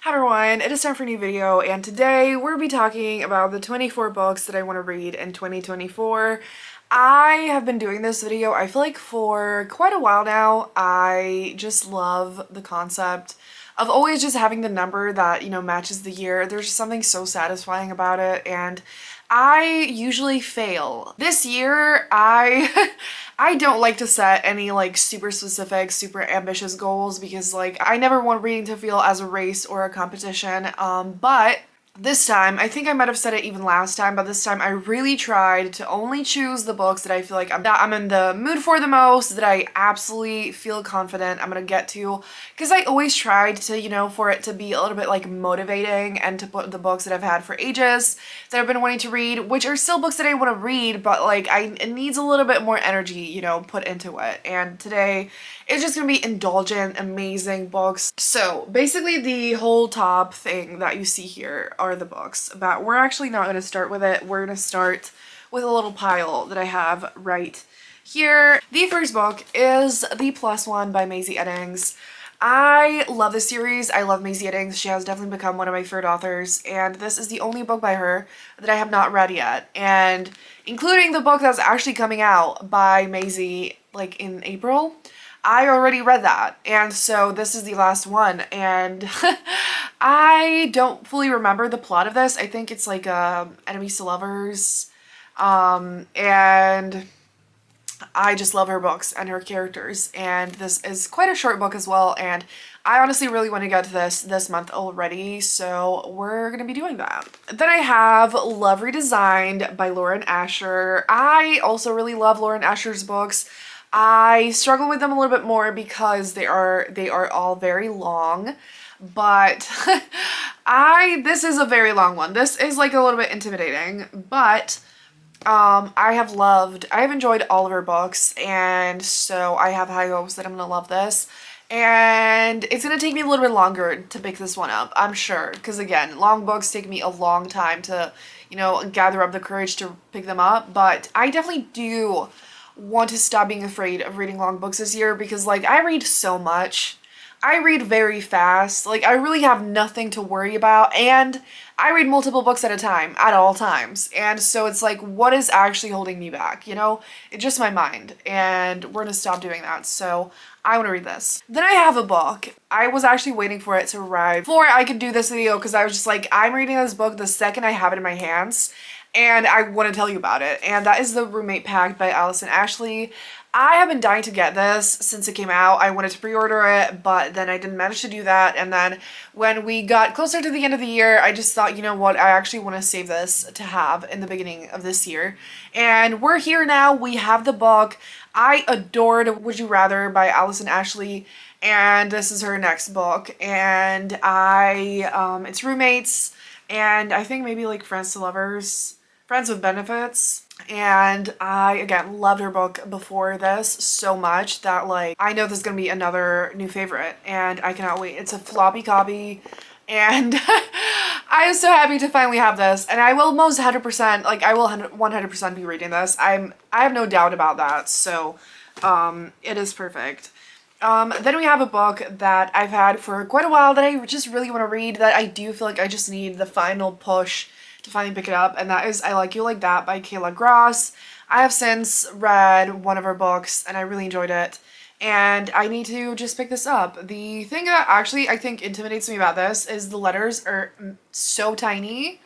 Hi everyone, it is time for a new video, and today we'll be talking about the 24 books that I want to read in 2024. I have been doing this video, I feel like, for quite a while now. I just love the concept of always just having the number that, matches the year. There's just something so satisfying about it, and I usually fail. This year, I I don't like to set any super specific, super ambitious goals because I never want reading to feel as a race or a competition. But this time, I think I might have said it even last time, but this time I really tried to only choose the books that I feel like I'm in the mood for the most, that I absolutely feel confident I'm gonna get to. Because I always tried to, for it to be a little bit motivating and to put the books that I've had for ages that I've been wanting to read, which are still books that I want to read, but it needs a little bit more energy, put into it. And today it's just gonna be indulgent, amazing books. So basically the whole top thing that you see here are the books, but we're actually not gonna start with it. We're gonna start with a little pile that I have right here. The first book is The Plus One by Maisie Eddings. I love this series. I love Maisie Eddings. She has definitely become one of my favorite authors, and this is the only book by her that I have not read yet. And including the book that's actually coming out by Maisie in April, I already read that, and so this is the last one, and I don't fully remember the plot of this. I think it's enemies to lovers, and I just love her books and her characters, and this is quite a short book as well, and I honestly really want to get to this month already, so we're gonna be doing that. Then I have Love Redesigned by Lauren Asher. I also really love Lauren Asher's books. I struggle with them a little bit more because they are all very long, but this is a very long one. This is a little bit intimidating, but I have enjoyed all of her books, and so I have high hopes that I'm gonna love this. And it's gonna take me a little bit longer to pick this one up, I'm sure, because again, long books take me a long time to, gather up the courage to pick them up, but I definitely do want to stop being afraid of reading long books this year because I read so much. I read very fast. I really have nothing to worry about, and I read multiple books at a time at all times. And so it's what is actually holding me back, It's just my mind, and we're gonna stop doing that. So I want to read this. Then I have a book. I was actually waiting for it to arrive before I could do this video because I was just I'm reading this book the second I have it in my hands, and I want to tell you about it, and that is The Roommate Pact by Allison Ashley. I have been dying to get this since it came out. I wanted to pre-order it, but then I didn't manage to do that, and then when we got closer to the end of the year, I just thought, you know what, I actually want to save this to have in the beginning of this year. And we're here now. We have the book. I adored Would You Rather by Allison Ashley, and this is her next book, and it's roommates, and I think maybe friends to lovers, friends with benefits. And I, again, loved her book before this so much that I know this is gonna be another new favorite, and I cannot wait. It's a floppy copy, and I am so happy to finally have this, and I will most 100%, I will 100% be reading this. I have no doubt about that, so it is perfect. Then we have a book that I've had for quite a while that I just really want to read, that I do feel I just need the final push to finally pick it up, and that is I Like You Like That by Kayla Gross. I have since read one of her books, and I really enjoyed it, and I need to just pick this up. The thing that actually I think intimidates me about this is the letters are so tiny,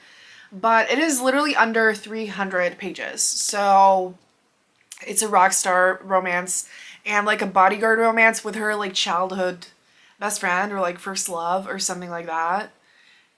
but it is literally under 300 pages, so it's a rock star romance and a bodyguard romance with her childhood best friend or first love or something like that.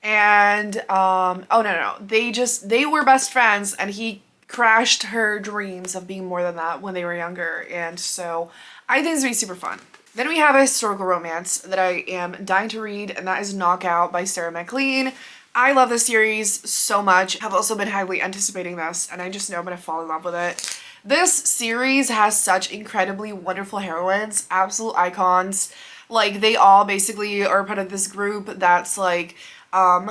And oh no, they were best friends, and he crashed her dreams of being more than that when they were younger, and so I think it's gonna be super fun. Then we have a historical romance that I am dying to read, and that is Knockout by Sarah McLean. I love this series so much. I've also been highly anticipating this, and I just know I'm gonna fall in love with it. This series has such incredibly wonderful heroines, absolute icons. They all basically are part of this group that's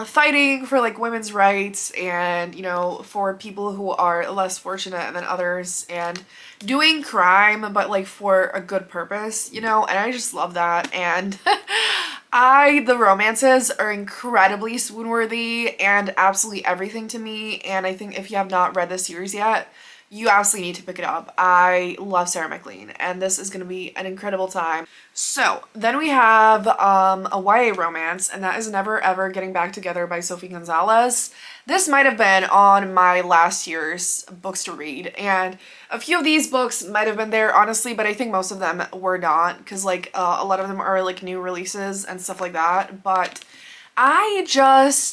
fighting for women's rights and, for people who are less fortunate than others, and doing crime, but for a good purpose, and I just love that. And The romances are incredibly swoon-worthy and absolutely everything to me, and I think if you have not read this series yet, you absolutely need to pick it up. I love Sarah McLean, and this is going to be an incredible time. So then we have a YA romance, and that is Never Ever Getting Back Together by Sophie Gonzalez. This might have been on my last year's books to read, and a few of these books might have been there, honestly, but I think most of them were not, because like a lot of them are like new releases and stuff like that. But I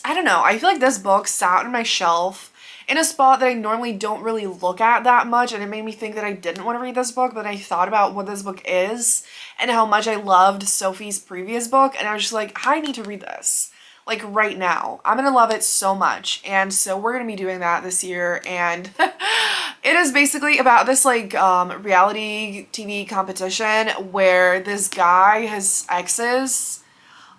don't know, I feel like this book sat on my shelf in a spot that I normally don't really look at that much, and it made me think that I didn't want to read this book, but I thought about what this book is and how much I loved Sophie's previous book, and I was just like, I need to read this. Like right now. I'm gonna love it so much. And so we're gonna be doing that this year, and it is basically about this like reality TV competition where this guy, his exes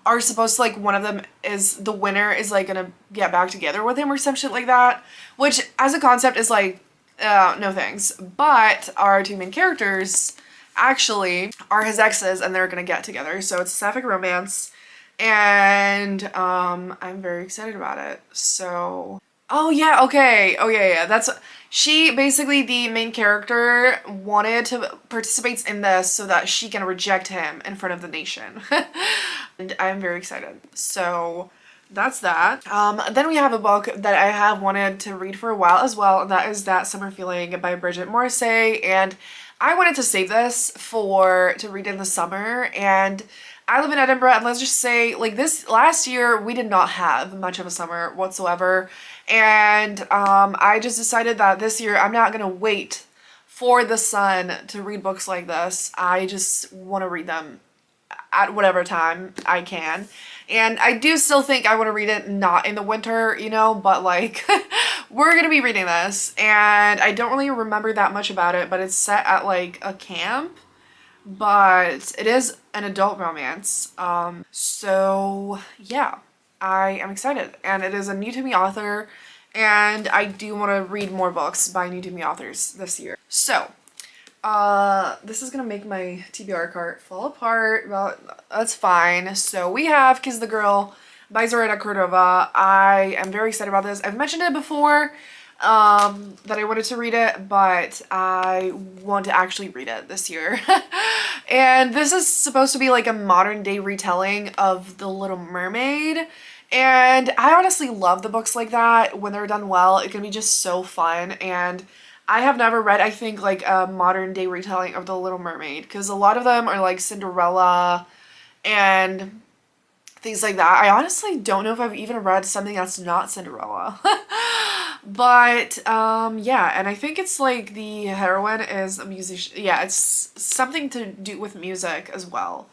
are supposed to, like, one of them is the winner is like gonna get back together with him or some shit like that, which as a concept is like no thanks. But our two main characters actually are his exes and they're gonna get together, so it's a sapphic romance, and I'm very excited about it. So oh yeah, okay, oh yeah, that's she basically, the main character, wanted to participate in this so that she can reject him in front of the nation. And I'm very excited. So that's that. Then we have a book that I have wanted to read for a while as well, and that is That Summer Feeling by Bridget Morrissey. And I wanted to save this to read in the summer, and I live in Edinburgh, and let's just say, like, this last year we did not have much of a summer whatsoever, and I just decided that this year I'm not gonna wait for the sun to read books like this. I just want to read them at whatever time I can. And I do still think I want to read it not in the winter, you know, but like we're gonna be reading this, and I don't really remember that much about it, but it's set at like a camp, but it is an adult romance. So yeah, I am excited, and it is a new to me author, and I do want to read more books by new to me authors this year. So this is gonna make my TBR cart fall apart, but that's fine. So we have Kiss the Girl by Zoraida Cordova. I am very excited about this. I've mentioned it before, that I wanted to read it, but I want to actually read it this year. And this is supposed to be like a modern day retelling of The Little Mermaid. And I honestly love the books like that. When they're done well, it can be just so fun. And I have never read, I think, like a modern day retelling of The Little Mermaid, because a lot of them are like Cinderella and things like that. I honestly don't know if I've even read something that's not Cinderella. But yeah, and I think it's like the heroine is a musician. Yeah, it's something to do with music as well.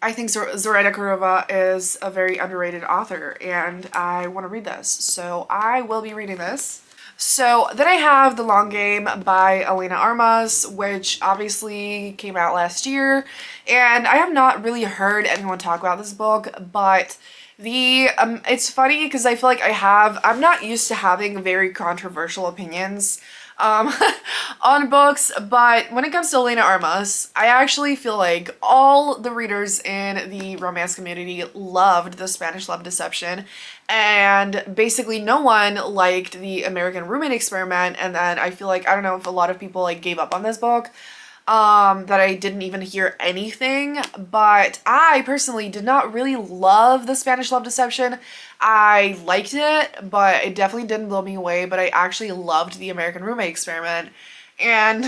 I think Zoraida Cordova is a very underrated author, and I want to read this, so I will be reading this. So then I have The Long Game by Elena Armas, which obviously came out last year, and I have not really heard anyone talk about this book, but it's funny because I feel like I'm not used to having very controversial opinions on books, but when it comes to Elena Armas, I actually feel like all the readers in the romance community loved The Spanish Love Deception, and basically no one liked The American Roommate Experiment, and then I feel like, I don't know if a lot of people like gave up on this book, that I didn't even hear anything, but I personally did not really love The Spanish Love Deception. I liked it, but it definitely didn't blow me away, but I actually loved The American Roommate Experiment. And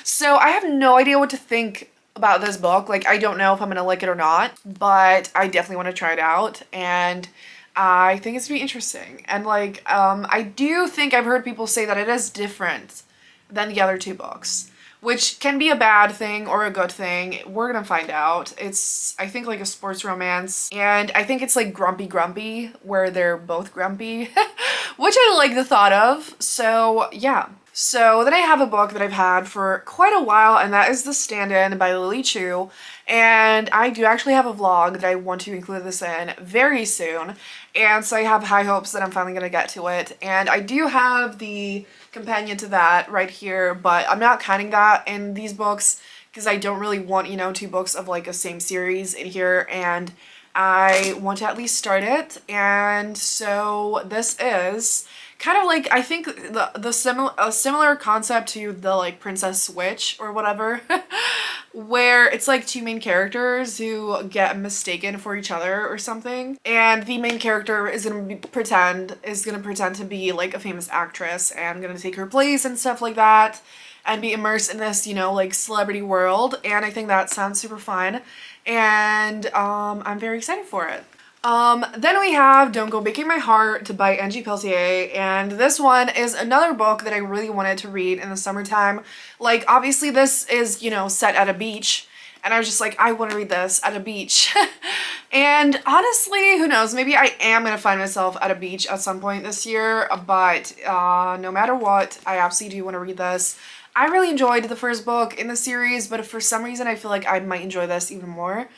so I have no idea what to think about this book. Like, I don't know if I'm gonna like it or not, but I definitely want to try it out, and I think it's gonna be interesting. And like, I do think I've heard people say that it is different than the other two books, which can be a bad thing or a good thing. We're gonna find out. It's, I think, like a sports romance, and I think it's like grumpy, where they're both grumpy, which I like the thought of. So yeah. So then I have a book that I've had for quite a while, and that is The Standin by Lily Chu. And I do actually have a vlog that I want to include this in very soon. And so I have high hopes that I'm finally gonna get to it. And I do have the companion to that right here, but I'm not counting that in these books because I don't really want, you know, two books of like a same series in here. And I want to at least start it. And so this is kind of like, I think a similar concept to the like Princess Switch or whatever, where it's like two main characters who get mistaken for each other or something, and the main character is gonna pretend to be like a famous actress and gonna take her place and stuff like that, and be immersed in this, you know, like celebrity world. And I think that sounds super fun, and I'm very excited for it. Then we have Don't Go Breaking My Heart by Angie Peltier, and this one is another book that I really wanted to read in the summertime. Like, obviously this is, you know, set at a beach, and I was just like, I want to read this at a beach. And honestly, who knows, maybe I am going to find myself at a beach at some point this year, but no matter what, I absolutely do want to read this. I really enjoyed the first book in the series, but for some reason I feel like I might enjoy this even more.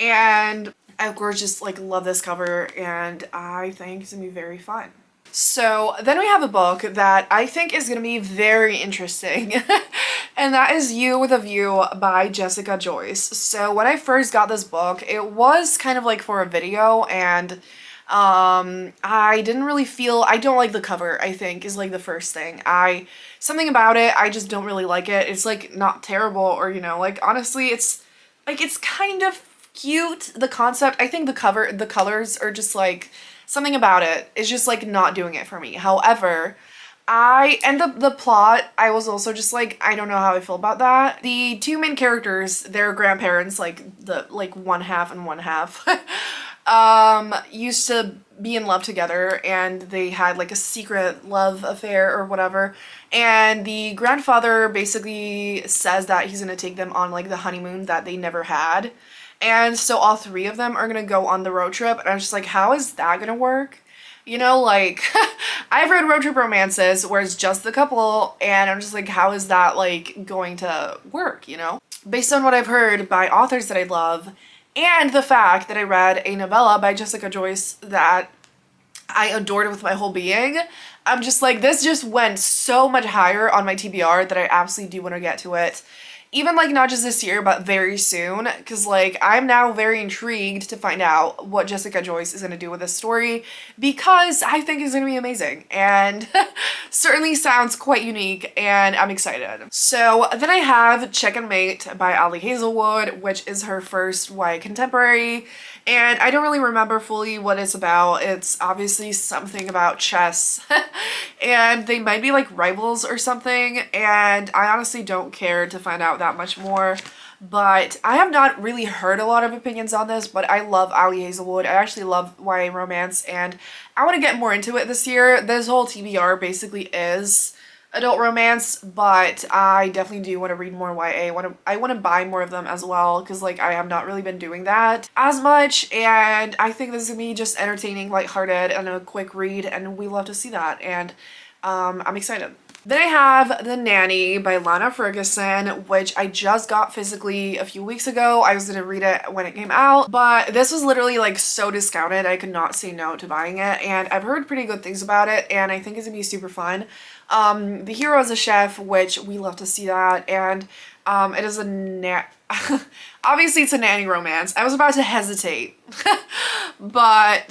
And I of course just like love this cover, and I think it's gonna be very fun. So then we have a book that I think is gonna be very interesting, and that is You with a View by Jessica Joyce. So when I first got this book, it was kind of like for a video, and I didn't really feel, I don't like the cover, I think, is like the first thing. Something about it, I just don't really like it. It's like not terrible, or you know, like honestly, it's like, it's kind of cute, the concept. I think the colors are just like, something about it is just like not doing it for me. However, the plot, I was also just like, I don't know how I feel about that. The two main characters, their grandparents, like one half and one half, used to be in love together, and they had like a secret love affair or whatever. And the grandfather basically says that he's gonna take them on like the honeymoon that they never had. And so all three of them are gonna go on the road trip, and I'm just like, how is that gonna work? You know, like, I've read road trip romances where it's just the couple, and I'm just like, how is that like going to work, you know? Based on what I've heard by authors that I love, and the fact that I read a novella by Jessica Joyce that I adored with my whole being, I'm just like, this just went so much higher on my TBR that I absolutely do want to get to it. Even like not just this year, but very soon, because like I'm now very intrigued to find out what Jessica Joyce is going to do with this story, because I think it's going to be amazing and certainly sounds quite unique, and I'm excited. So then I have Check and Mate by Ali Hazelwood, which is her first YA contemporary, and I don't really remember fully what it's about. It's obviously something about chess and they might be like rivals or something, and I honestly don't care to find out that much more. But I have not really heard a lot of opinions on this, but I love Ali Hazelwood. I actually love YA romance, and I want to get more into it this year. This whole TBR basically is adult romance, but I definitely do want to read more YA. I want to buy more of them as well, because like I have not really been doing that as much, and I think this is gonna be just entertaining, lighthearted, and a quick read, and we love to see that, and I'm excited. Then I have The Nanny by Lana Ferguson, which I just got physically a few weeks ago. I was gonna read it when it came out, but this was literally like so discounted, I could not say no to buying it, and I've heard pretty good things about it, and I think it's gonna be super fun. The hero is a chef, which we love to see that, and it is obviously it's a nanny romance. I was about to hesitate, but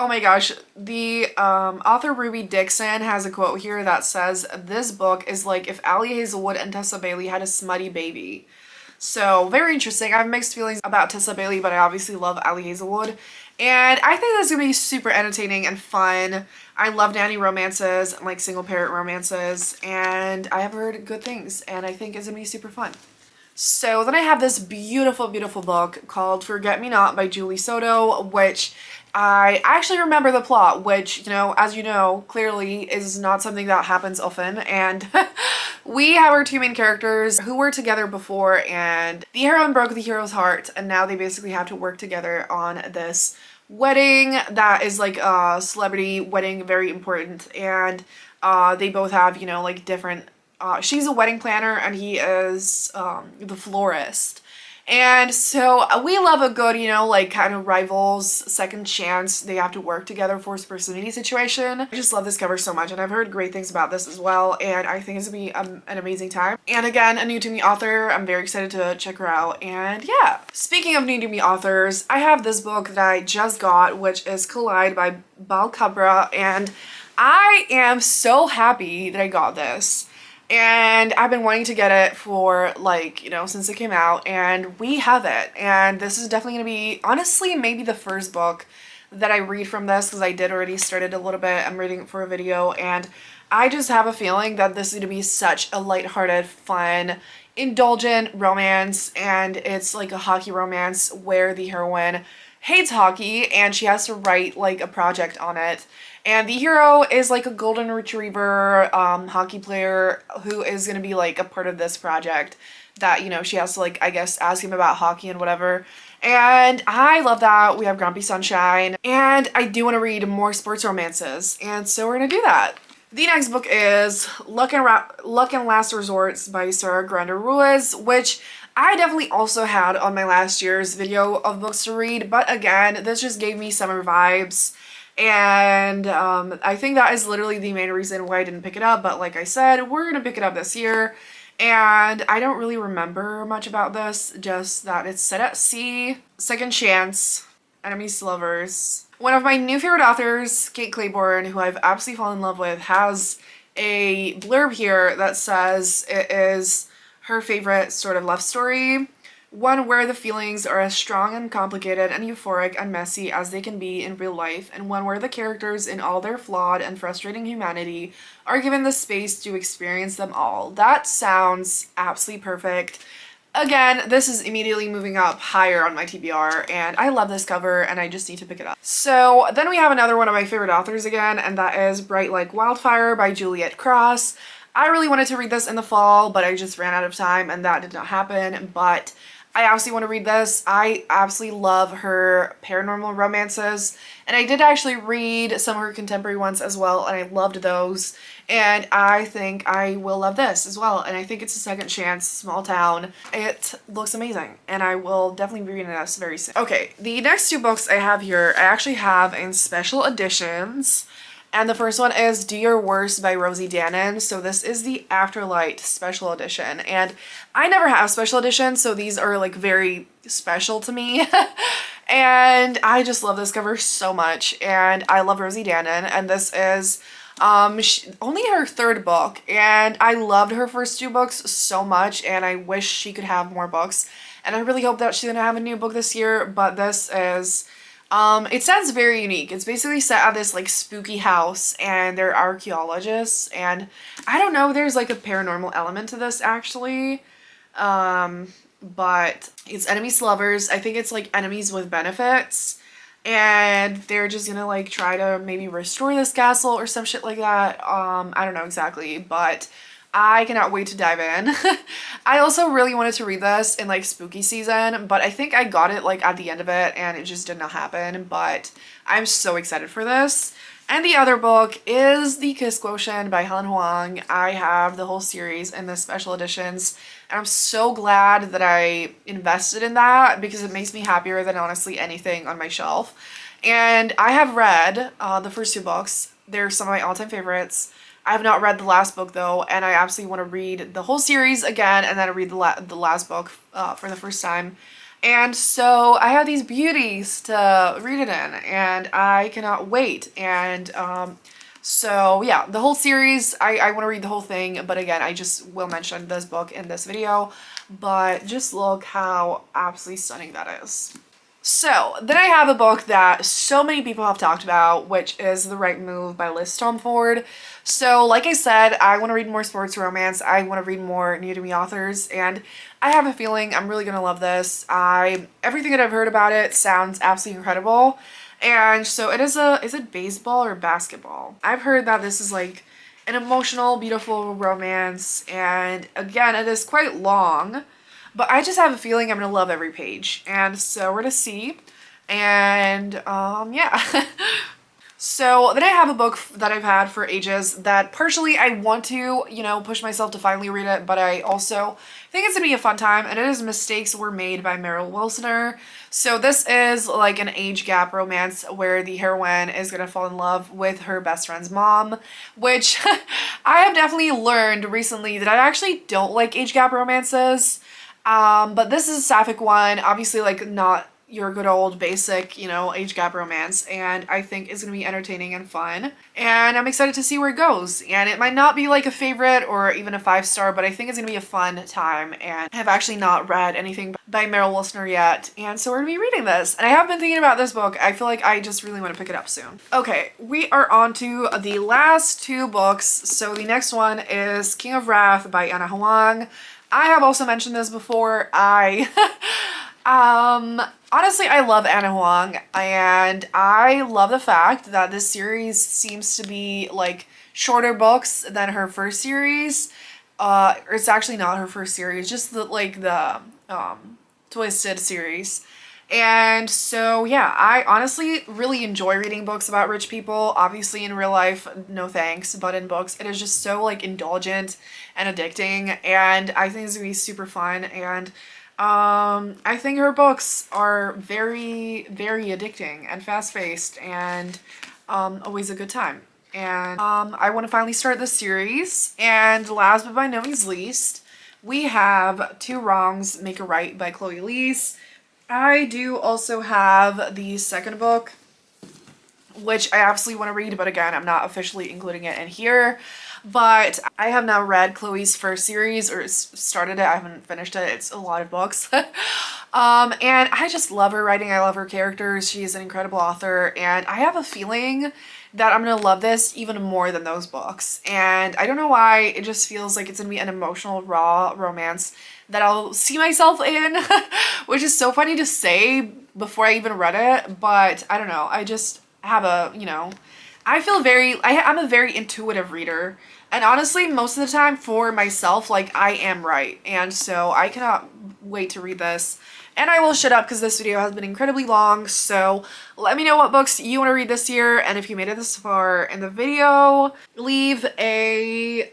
oh my gosh, the author Ruby Dixon has a quote here that says, "This book is like if Ali Hazelwood and Tessa Bailey had a smutty baby." So very interesting. I have mixed feelings about Tessa Bailey, but I obviously love Ali Hazelwood, and I think that's gonna be super entertaining and fun. I love nanny romances and like single parent romances, and I have heard good things, and I think it's gonna be super fun. So then I have this beautiful, beautiful book called Forget Me Not by Julie Soto, which I actually remember the plot, which, you know, as you know, clearly is not something that happens often. And we have our two main characters who were together before, and the heroine broke the hero's heart, and now they basically have to work together on this wedding that is like a celebrity wedding, very important. And they both have, you know, like different she's a wedding planner and he is the florist, And so we love a good, you know, like kind of rivals, second chance, they have to work together, forced proximity situation. I just love this cover so much, and I've heard great things about this as well, and I think it's gonna be an amazing time. And again, a new to me author, I'm very excited to check her out, and yeah. Speaking of new to me authors, I have this book that I just got, which is Collide by Balcabra, and I am so happy that I got this. And I've been wanting to get it for like, you know, since it came out, and we have it. And this is definitely gonna be, honestly, maybe the first book that I read from this, because I did already started a little bit. I'm reading it for a video, and I just have a feeling that this is gonna be such a lighthearted, fun, indulgent romance. And it's like a hockey romance where the heroine hates hockey and she has to write like a project on it. And the hero is like a golden retriever hockey player who is going to be like a part of this project that, you know, she has to like, I guess, ask him about hockey and whatever. And I love that. We have Grumpy Sunshine, and I do want to read more sports romances, and so we're going to do that. The next book is Luck and Last Resorts by Sarah Granda Ruiz, which I definitely also had on my last year's video of books to read, but again, this just gave me summer vibes. And I think that is literally the main reason why I didn't pick it up, but like I said, we're gonna pick it up this year. And I don't really remember much about this, just that it's set at sea, second chance, enemies to lovers. One of my new favorite authors, Kate Claiborne, who I've absolutely fallen in love with, has a blurb here that says it is her favorite sort of love story. One where the feelings are as strong and complicated and euphoric and messy as they can be in real life, and one where the characters in all their flawed and frustrating humanity are given the space to experience them all. That sounds absolutely perfect. Again, this is immediately moving up higher on my TBR, and I love this cover, and I just need to pick it up. So then we have another one of my favorite authors again, and that is Bright Like Wildfire by Juliet Cross. I really wanted to read this in the fall, but I just ran out of time, and that did not happen, but I absolutely want to read this. I absolutely love her paranormal romances, and I did actually read some of her contemporary ones as well, and I loved those, and I think I will love this as well. And I think it's a second chance, small town. It looks amazing, and I will definitely be reading this very soon. Okay, the next two books I have here, I actually have in special editions. And the first one is Do Your Worst by Rosie Danan. So this is the Afterlight special edition. And I never have special editions, so these are like very special to me. And I just love this cover so much. And I love Rosie Danan. And this is only her third book. And I loved her first two books so much. And I wish she could have more books. And I really hope that she's gonna have a new book this year. But this is... it sounds very unique. It's basically set at this like spooky house, and they're archaeologists, and I don't know, there's like a paranormal element to this actually. But it's enemies to lovers. I think it's like enemies with benefits, and they're just gonna like try to maybe restore this castle or some shit like that. I don't know exactly, but I cannot wait to dive in. I also really wanted to read this in like spooky season, but I think I got it like at the end of it and it just did not happen, but I'm so excited for this. And the other book is The Kiss Quotient by Helen Hoang. I have the whole series in the special editions, and I'm so glad that I invested in that because it makes me happier than honestly anything on my shelf. And I have read the first two books. They're some of my all-time favorites. I have not read the last book though, and I absolutely want to read the whole series again and then read the last book for the first time. And so I have these beauties to read it in, and I cannot wait. And so yeah, the whole series, I want to read the whole thing, but again, I just will mention this book in this video. But just look how absolutely stunning that is. So then I have a book that so many people have talked about, which is The Right Move by Liz Tomford. So like I said, I want to read more sports romance. I want to read more new to me authors, and I have a feeling I'm really gonna love this. Everything that I've heard about it sounds absolutely incredible. And so is it baseball or basketball? I've heard that this is like an emotional, beautiful romance, and again, it is quite long. But I just have a feeling I'm going to love every page. And so we're going to see. And yeah. So then I have a book that I've had for ages that partially I want to, you know, push myself to finally read it, but I also think it's gonna be a fun time, and it is Mistakes Were Made by Meryl Wilsoner. So this is like an age gap romance where the heroine is gonna fall in love with her best friend's mom, which I have definitely learned recently that I actually don't like age gap romances. But this is a sapphic one, obviously like not your good old basic, you know, age gap romance, and I think it's gonna be entertaining and fun, and I'm excited to see where it goes. And it might not be like a favorite or even a 5-star, but I think it's gonna be a fun time, and I have actually not read anything by Meryl Wilsoner yet, and so we're gonna be reading this. And I have been thinking about this book. I feel like I just really want to pick it up soon. Okay, we are on to the last 2 books. So the next one is King of Wrath by Anna Huang. I have also mentioned this before. Honestly, I love Anna Huang, and I love the fact that this series seems to be like shorter books than her first series. It's actually not her first series, just the Twisted series. And so yeah, I honestly really enjoy reading books about rich people. Obviously in real life, no thanks, but in books it is just so like indulgent and addicting, and I think it's gonna be super fun. And I think her books are very, very addicting and fast-paced, and always a good time. And I want to finally start this series. And last but by no means least, we have Two Wrongs Make a Right by Chloe Elise. I do also have the second book, which I absolutely want to read, but again, I'm not officially including it in here. But I have now read Chloe's first series, or started it. I haven't finished it. It's a lot of books. And I just love her writing. I love her characters. She's an incredible author, and I have a feeling that I'm gonna love this even more than those books. And I don't know why, it just feels like it's gonna be an emotional, raw romance that I'll see myself in, which is so funny to say before I even read it, but I don't know. I just have a, you know, I feel I'm a very intuitive reader, and honestly, most of the time for myself, like, I am right, and so I cannot wait to read this. And I will shut up because this video has been incredibly long, so let me know what books you want to read this year, and if you made it this far in the video, leave a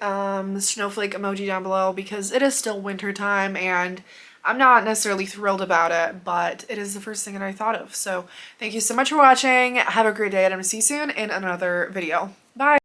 snowflake emoji down below, because it is still winter time, and I'm not necessarily thrilled about it, but it is the first thing that I thought of. So thank you so much for watching. Have a great day, and I'm gonna see you soon in another video. Bye!